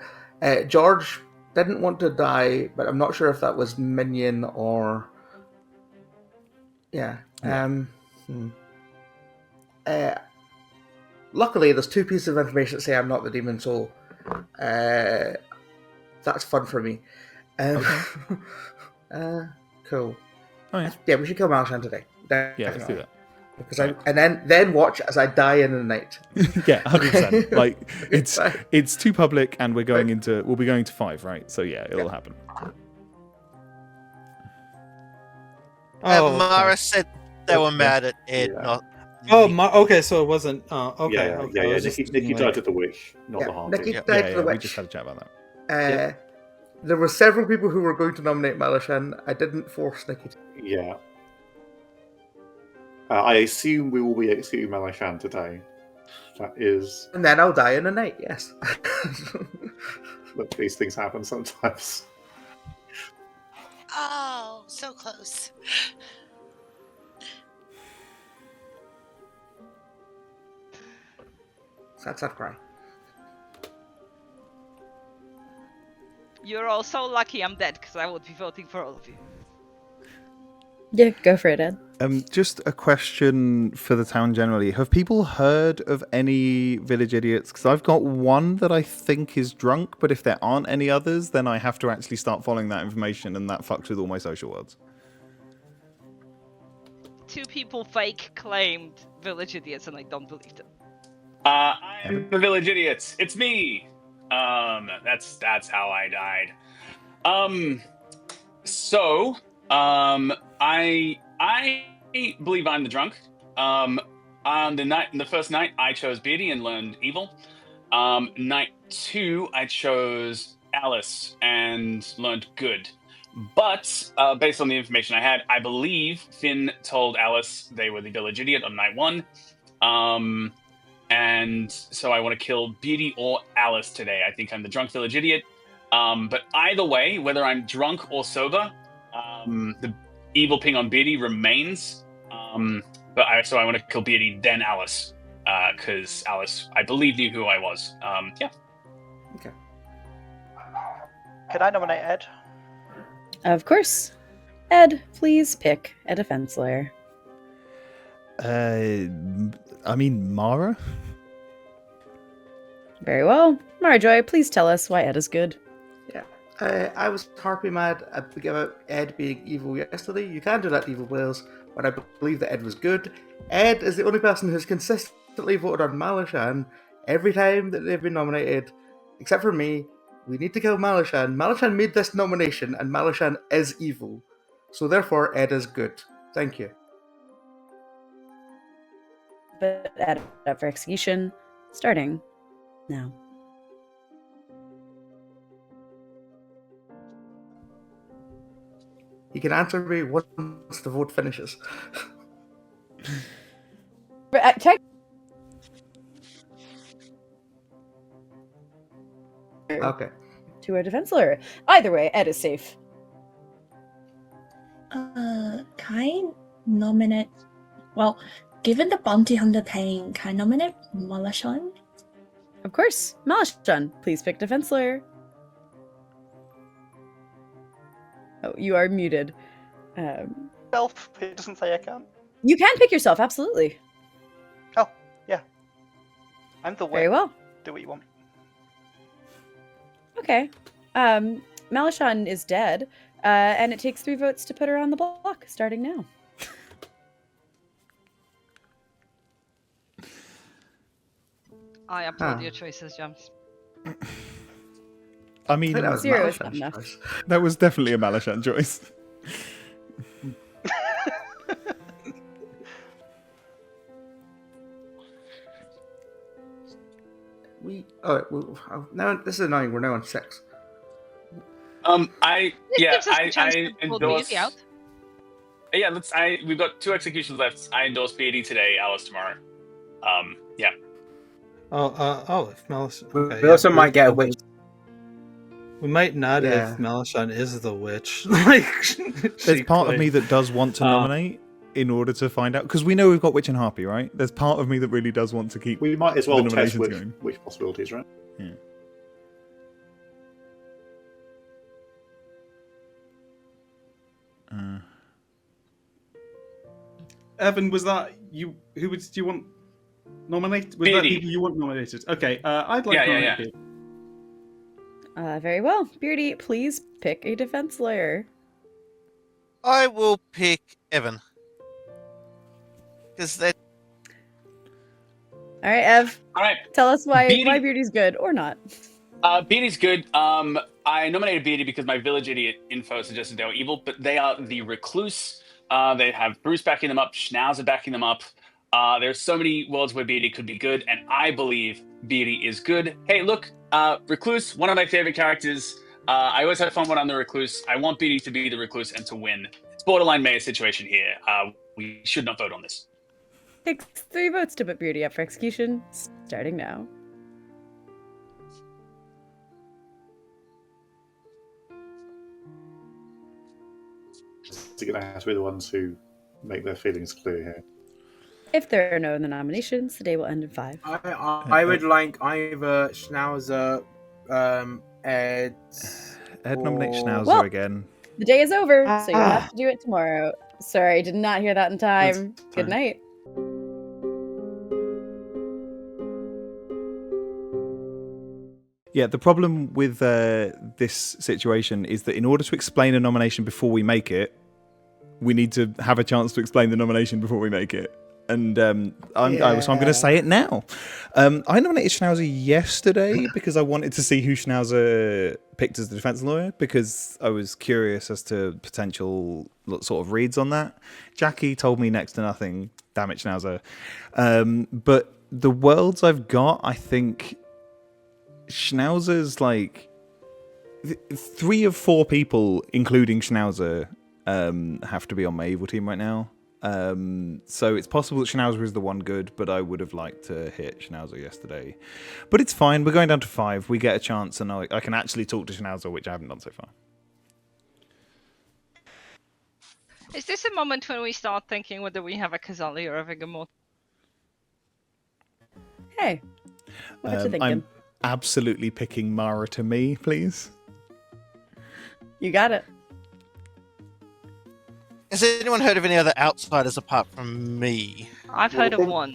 George didn't want to die, but I'm not sure if that was Minion or... Yeah. Luckily, there's 2 pieces of information that say I'm not the Demon Soul. That's fun for me. Cool. Oh, yeah. Yeah, we should kill Malashan today. Definitely. Yeah, let's do that. Because and then watch as I die in the night. Yeah, 100%. Like it's too public, and we'll be going to 5, right? So yeah, it'll happen. Mara said they were mad at Ed, not. Okay, so it wasn't. Okay. Yeah. Nikki died to the wish, not the harpy. Nikki died to the witch. We just had a chat about that. There were several people who were going to nominate Malashan. I didn't force Nikki to. Yeah. I assume we will be executing Malashan today. That is... And then I'll die in the night, yes. Look, these things happen sometimes. Oh, so close. Sad cry. You're all so lucky I'm dead, because I would be voting for all of you. Yeah, go for it, Ed. Just a question for the town generally. Have people heard of any village idiots? Because I've got one that I think is drunk, but if there aren't any others, then I have to actually start following that information, and that fucks with all my social worlds. 2 people fake claimed village idiots, and I don't believe them. I'm the village idiots. It's me. That's how I died. I believe I'm the drunk. On the first night, I chose Beardy and learned evil. Night 2, I chose Alice and learned good. But based on the information I had, I believe Finn told Alice they were the village idiot on night 1. And so I want to kill Beardy or Alice today. I think I'm the drunk village idiot. But either way, whether I'm drunk or sober, the evil ping on Beardy remains. But I want to kill Beardy, then Alice. Because Alice, I believe, knew who I was. Yeah. Okay. Can I nominate Ed? Of course. Ed, please pick a defense lawyer. Mara? Very well. Marjoy, please tell us why Ed is good. Yeah. I was harpy mad about Ed being evil yesterday. You can do that to evil players, but I believe that Ed was good. Ed is the only person who's consistently voted on Malashan every time that they've been nominated, except for me. We need to kill Malashan. Malashan made this nomination, and Malashan is evil. So therefore, Ed is good. Thank you. But Ed up for execution, starting now. You can answer me once the vote finishes. Check. Okay. To our defense lawyer. Either way, Ed is safe. Can I nominate? Well, given the bounty hunter thing, can I nominate Malashan? Of course. Malashan, please pick defense lawyer. Oh, you are muted. Self. It doesn't say I can. You can pick yourself, absolutely. Oh, yeah. I'm the Very wing. well. Do what you want. Okay. Malashan is dead, and it takes 3 votes to put her on the block, starting now. I applaud your choices, James. I mean, think that was 0 is Malashan's not enough. choice. that was definitely a Malashan choice. Now this is annoying. We're now on 6. I gives us the chance to pull the endorse. beauty out. Yeah, we've got 2 executions left. I endorse Beatty today, Alice tomorrow. Yeah. If Malice. We also might get a witch. We might not Yeah. if Malashan is the witch. Like, There's part of me that does want to nominate in order to find out, because we know we've got Witch and Harpy, right? There's part of me that really does want to keep. We might as well the test nominations which possibilities, right? Yeah. Evan, was that you? Who do you want nominated? Was that Beardy. people you want nominated? Okay, I'd like Yeah, to yeah, nominate yeah. Very well. Beardy, please pick a defense lawyer. I will pick Evan. Because that. All right, Ev. All right. Tell us why Beardy- Beardy's good or not. Beatty's good. I nominated Beatty because my village idiot info suggested they were evil, but they are the recluse. They have Bruce backing them up, Schnauzer backing them up. There's so many worlds where Beatty could be good, and I believe Beatty is good. Hey, look, recluse, one of my favorite characters. I always have fun when I'm the recluse. I want Beatty to be the recluse and to win. It's borderline mayor situation here. We should not vote on this. Takes 3 votes to put Beardy up for execution, starting now. They're going to have to be the ones who make their feelings clear here. If there are no other nominations, the day will end in 5. I would like either Schnauzer, Ed. Ed nominates or- Schnauzer Well- again. The day is over, so you'll have to do it tomorrow. Sorry, did not hear that in time. That's Good fine. night. Yeah, the problem with this situation is that in order to explain a nomination before we make it, we need to have a chance to explain the nomination before we make it. And so I'm going to say it now. I nominated Schnauzer yesterday because I wanted to see who Schnauzer picked as the defense lawyer, because I was curious as to potential sort of reads on that. Jackie told me next to nothing. Damn it, Schnauzer. But the worlds I've got, I think Schnauzer's like 3 of 4 people, including Schnauzer, have to be on my evil team right now. So it's possible that Schnauzer is the one good, but I would have liked to hit Schnauzer yesterday. But it's fine. We're going down to 5. We get a chance, and I can actually talk to Schnauzer, which I haven't done so far. Is this a moment when we start thinking whether we have a Kazali or a Vigamot? Hey, what you thinking? I'm absolutely picking Mara to me, please. You got it. Has anyone heard of any other outsiders apart from me? I've heard of one.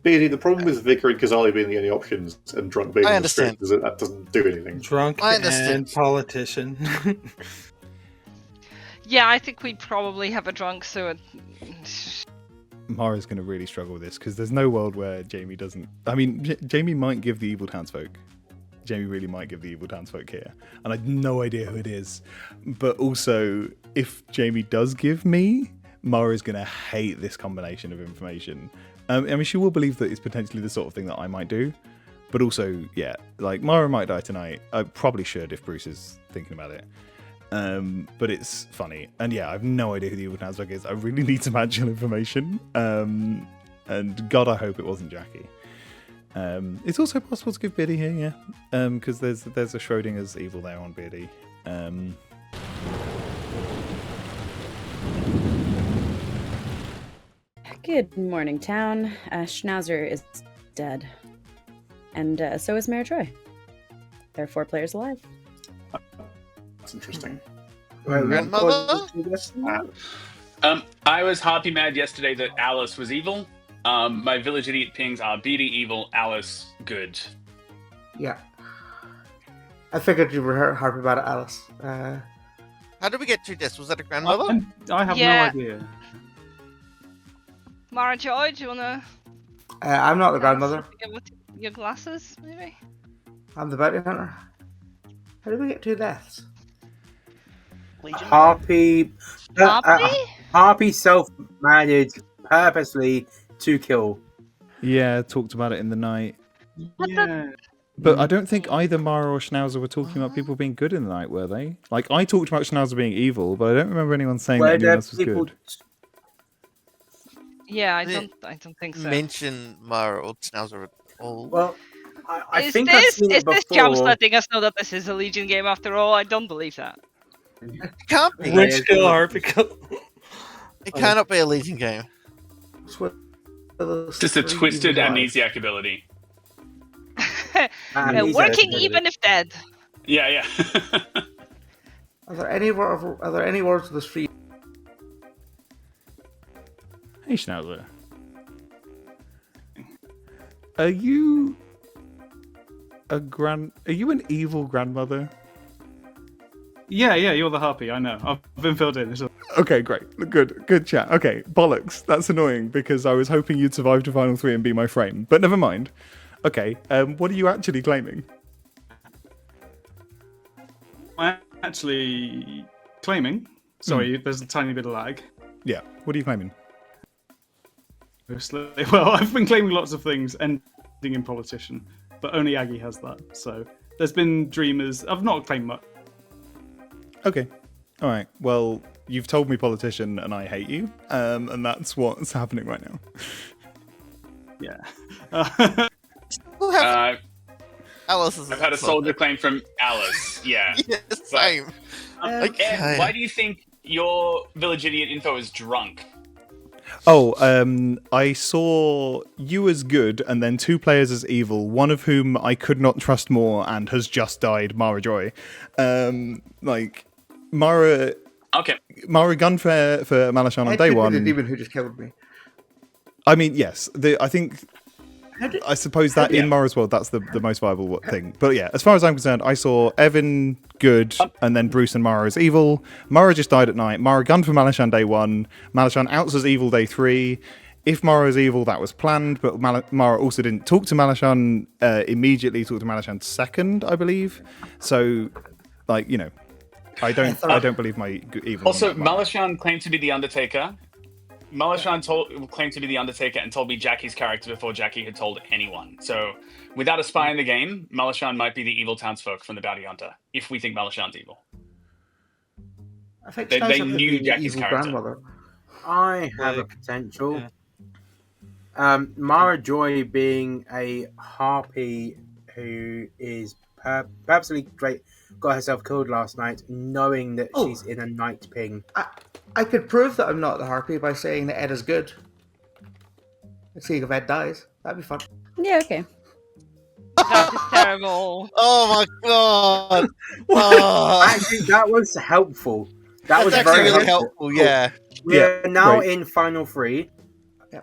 Beardy, the problem with Vicar and Kazali being the only options and Drunk being I the script understand. is that doesn't do anything. Drunk I understand. and politician. Yeah, I think we probably have a drunk, so it... Mara's going to really struggle with this because there's no world where Jamie doesn't. I mean, Jamie might give the evil townsfolk. Jamie really might give the evil townsfolk here, and I have no idea who it is. But also, if Jamie does give me, Mara's going to hate this combination of information. I mean, she will believe that it's potentially the sort of thing that I might do, but also, yeah, like Mara might die tonight. I probably should if Bruce is thinking about it. But it's funny, and yeah, I have no idea who the evil townsfolk is. I really need some actual information, and God, I hope it wasn't Jackie. It's also possible to give Beardy here, yeah, because there's a Schrodinger's evil there on Beardy. Good morning, town. Schnauzer is dead, and so is Mayor Troy. There are 4 players alive. That's interesting. Grandmother? I was happy mad yesterday that Alice was evil. my village idiot pings are Beardy, evil, Alice, good. Yeah. I figured you were Harpy about it, Alice. How did we get through this? Was that a grandmother? I have Yeah. no idea. Mara Joy, do you wanna I'm not the grandmother. get with your glasses, maybe? I'm the bounty hunter. How did we get 2 deaths? Legion. Harpy. Harpy? Harpy self-managed purposely to kill. Yeah, talked about it in the night. Yeah. But I don't think either Mara or Schnauzer were talking about people being good in the night, were they? Like, I talked about Schnauzer being evil, but I don't remember anyone saying that Were anyone there else was people? good. Yeah, I Did don't think so. Mention Mara or Schnauzer at all. Well, I Is think I've this seen it this Jabs before. letting us know that this is a Legion game after all? I don't believe that. It can't be. Which kill Harpy kill? It cannot be a Legion game. Just a twisted amnesiac ability. Working even if dead. Yeah, yeah. Are there any words of the street? Hey, Schnauzer. Are you Are you an evil grandmother? Yeah, you're the Harpy. I know. I've been filled in. Okay, great. Good chat. Okay, bollocks. That's annoying because I was hoping you'd survive to final 3 and be my frame. But never mind. Okay, what are you actually claiming? I'm actually claiming. Sorry, there's a tiny bit of lag. Yeah, what are you claiming? Well, I've been claiming lots of things, ending in politician, but only Aggie has that. So there's been dreamers. I've not claimed much. Okay. All right. Well, you've told me politician and I hate you, and that's what's happening right now. Yeah. Alice I've had a soldier claim from Alice. Yeah. Yes, same. Ed, why do you think your village idiot info is drunk? Oh, I saw you as good and then 2 players as evil, one of whom I could not trust more and has just died, Mara Joy. Mara... Okay. Mara Gunfair for Malashan on day 1. The demon who just killed me. I mean, yes. I suppose that in Mara's world, that's the most viable thing. But yeah, as far as I'm concerned, I saw Evan good, and then Bruce and Mara as evil. Mara just died at night. Mara gunned for Malashan day 1. Malashan outs as evil day 3. If Mara is evil, that was planned, but Mara also didn't talk to Malashan immediately, talked to Malashan second, I believe. So, I don't believe my evil. Also, Malashan claimed to be the Undertaker. Malashan claimed to be the Undertaker and told me Jackie's character before Jackie had told anyone. So, without a spy in the game, Malashan might be the evil townsfolk from the Bounty Hunter, if we think Malashan's evil. I think they knew Jackie's character. Grandmother. I have a potential. Yeah. Mara Joy being a Harpy who is purposely got herself killed last night, knowing that she's in a night ping. I could prove that I'm not the Harpy by saying that Ed is good. Let's see if Ed dies. That'd be fun. Yeah, okay. That is terrible. Oh my god! Oh. Actually, that was helpful. That was actually very really helpful. Yeah. We're now in final 3. Yeah.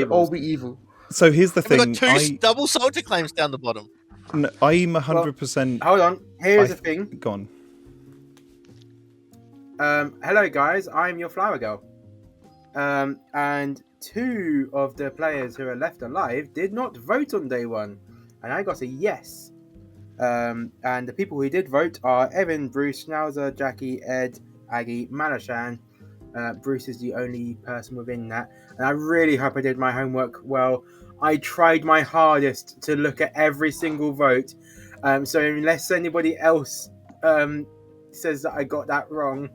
All be evil. So here's the thing. We've got 2 double soldier claims down the bottom. No, I'm 100%. Hold on. Here's the thing. Gone. Hello guys, I'm your flower girl. And 2 of the players who are left alive did not vote on day 1, and I got a yes. And the people who did vote are Evan, Bruce, Schnauzer, Jackie, Ed, Aggie, Malashan. Bruce is the only person within that, and I really hope I did my homework well. I tried my hardest to look at every single vote, so unless anybody else says that I got that wrong,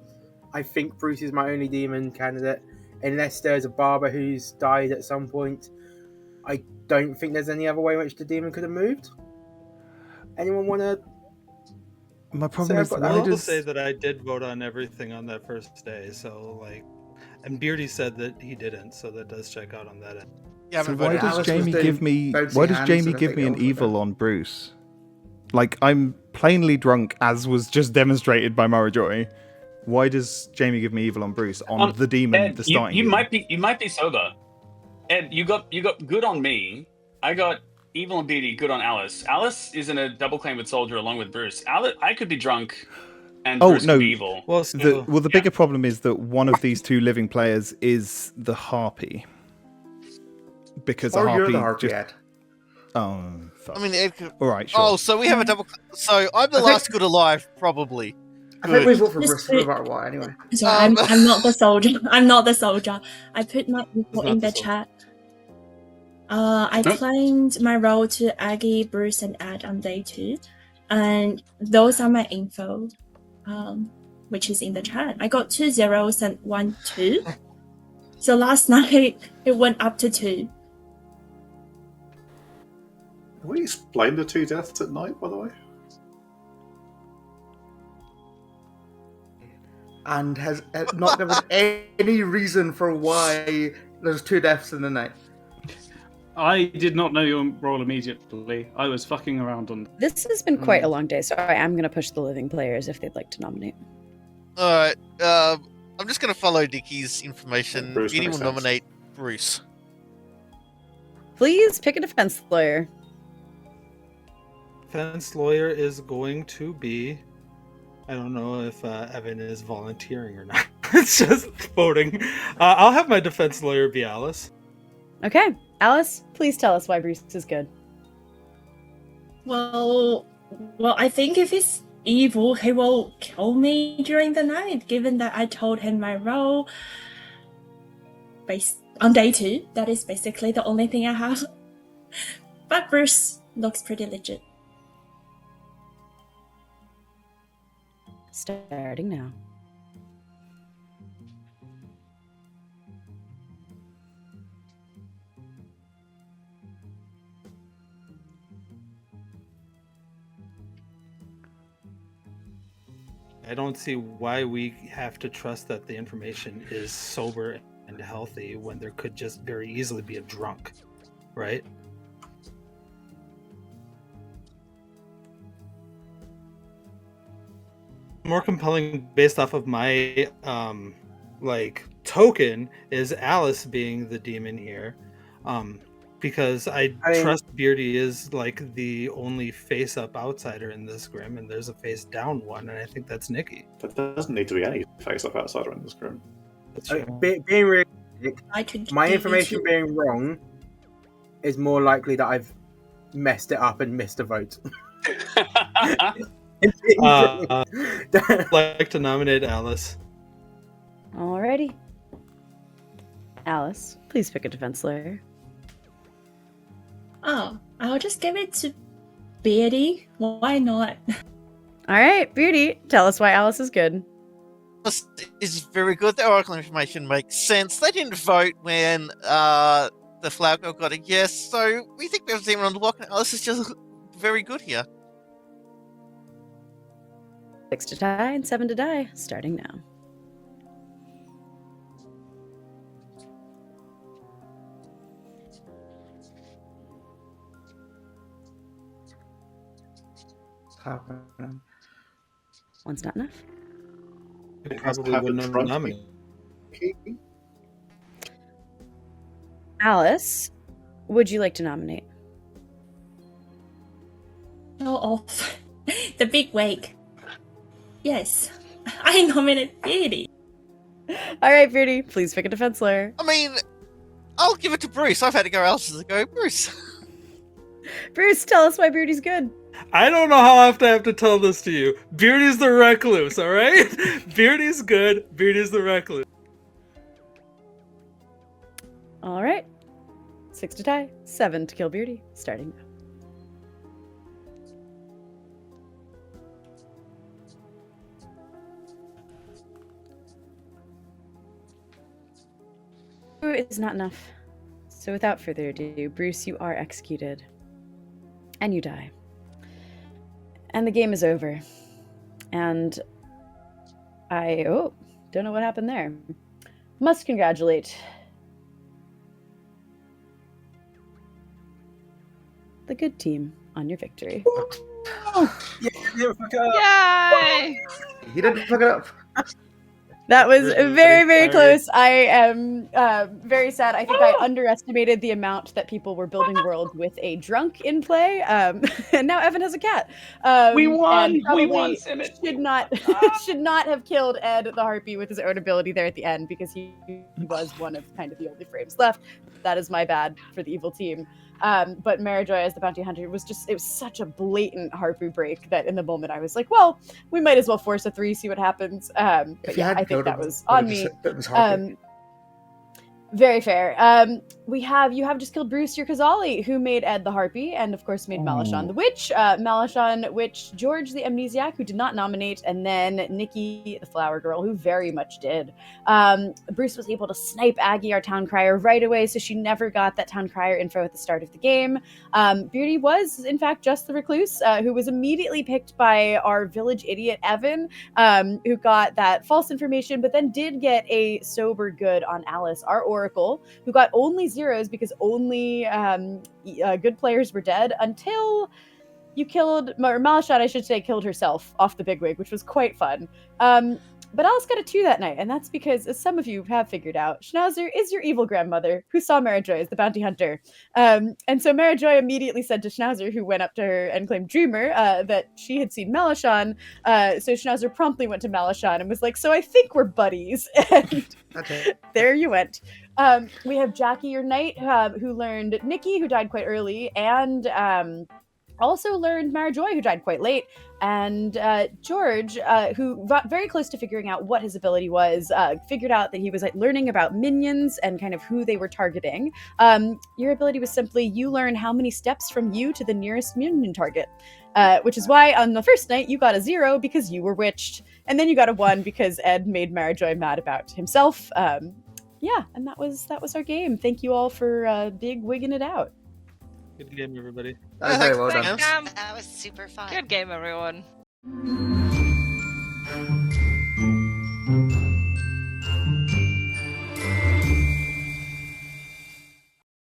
I think Bruce is my only demon candidate. Unless there's a barber who's died at some point, I don't think there's any other way in which the demon could have moved. Anyone want to? My problem is, I will say that I did vote on everything on that first day. So and Beardy said that he didn't, so that does check out on that end. Yeah, so why does Jamie give me? Why does Jamie give me an evil on Bruce? I'm plainly drunk, as was just demonstrated by Mara Joy. Why does Jamie give me evil on Bruce on the demon? Ed, the starting. You might be sober. Ed, you got good on me. I got evil and beady, good on Alice. Alice is in a double claim with Soldier along with Bruce. I could be drunk, and Bruce could be evil. Well, the bigger problem is that one of these two living players is the harpy. Because Or the harpy you're the harpy, Ed. Oh, fuck. I mean, Ed could... All right, sure. Oh, so we have a double. So I'm the last good alive, probably. I think we vote for Just Bruce put- no matter what, anyway. Sorry, I'm not the soldier. I'm not the soldier. I put my info in the chat. I claimed my role to Aggie, Bruce, and Ed on day 2, and those are my info, which is in the chat. I got 2 zeros and 1 2. So last night it went up to 2. Can we explain the 2 deaths at night, by the way? And has not given any reason for why there's 2 deaths in the night. I did not know your role immediately. I was fucking around on. This has been quite a long day, so I am going to push the living players if they'd like to nominate. Alright, I'm just going to follow Dicky's information. Bruce Edie will makes sense. nominate Bruce. Please pick a defense lawyer. Defense lawyer is going to be. I don't know if Evan is volunteering or not. It's just voting. I'll have my defense lawyer be Alice. Okay, Alice, please tell us why Bruce is good. Well, I think if he's evil, he will kill me during the night, given that I told him my role. Based on day 2, that is basically the only thing I have. But Bruce looks pretty legit. Starting now. I don't see why we have to trust that the information is sober and healthy when there could just very easily be a drunk, right? More compelling based off of my token is Alice being the demon here, because I trust Beardy is like the only face up outsider in this grim, and there's a face down one, and I think that's Nikki. But there doesn't need to be any face up outsider in this grim. That's true. Being realistic, my information being wrong is more likely that I've messed it up and missed a vote. I'd like to nominate Alice. Alrighty. Alice, please pick a defense lawyer. Oh, I'll just give it to Beardy. Why not? Alright, Beauty, tell us why Alice is good. Alice is very good. The Oracle information makes sense. They didn't vote when the Flower Girl got a yes, so we think there's a demon on the block, and Alice is just very good here. 6 to tie and 7 to die, starting now. One's not enough. I probably wouldn't have nominated. Alice, would you like to nominate? Go off. The big wake. Yes, I nominate Beardy. Alright, Beardy, please pick a defense lawyer. I mean, I'll give it to Bruce. I've had to go else to go. Bruce. Bruce, tell us why Beardy's good. I don't know how often I have to tell this to you. Beardy's the recluse, alright? Beardy's good, Beardy's the recluse. Alright. 6 to tie, 7 to kill Beardy, starting now. Is not enough. So without further ado, Bruce, you are executed. And you die. And the game is over. And I don't know what happened there. Must congratulate the good team on your victory. Yay! He didn't fuck it up. That was Really, very, very sorry. close. I am very sad. I think I underestimated the amount that people were building worlds with a drunk in play. And now Evan has a cat. We won! And We probably won, Simon! should not should not have killed Ed the Harpy with his own ability there at the end because he was one of kind of the only frames left. That is my bad for the evil team. But Marijoy as the bounty hunter it was such a blatant Harpy break that in the moment I was like, well, we might as well force a 3, see what happens. But yeah, I think that was on me. Very fair. You have just killed Bruce your Kazali, who made Ed the Harpy, and of course made Malashon the Witch. Malashon Witch, George the Amnesiac, who did not nominate, and then Nikki the Flower Girl, who very much did. Bruce was able to snipe Aggie, our town crier, right away, so she never got that town crier info at the start of the game. Beardy was, in fact, just the recluse, who was immediately picked by our village idiot, Evan, who got that false information, but then did get a sober good on Alice, our Oracle, who got only 0s because only good players were dead until you killed, or Malashad, I should say, killed herself off the bigwig, which was quite fun. But Alice got a 2 that night, and that's because, as some of you have figured out, Schnauzer is your evil grandmother, who saw Marijoy as the bounty hunter. And so Marijoy immediately said to Schnauzer, who went up to her and claimed Dreamer, that she had seen Malashon. So Schnauzer promptly went to Malashon and was like, so I think we're buddies. And there you went. We have Jackie, your knight, who learned Nikki, who died quite early, and also learned Marijoy, who died quite late, and George, who got very close to figuring out what his ability was, figured out that he was learning about minions and kind of who they were targeting. Your ability was simply you learn how many steps from you to the nearest minion target, which is why on the first night you got a 0 because you were witched, and then you got a 1 because Ed made Marijoy mad about himself. Yeah, and that was our game. Thank you all for big wigging it out. Good game, everybody. That was very well done. That was super fun. Good game, everyone.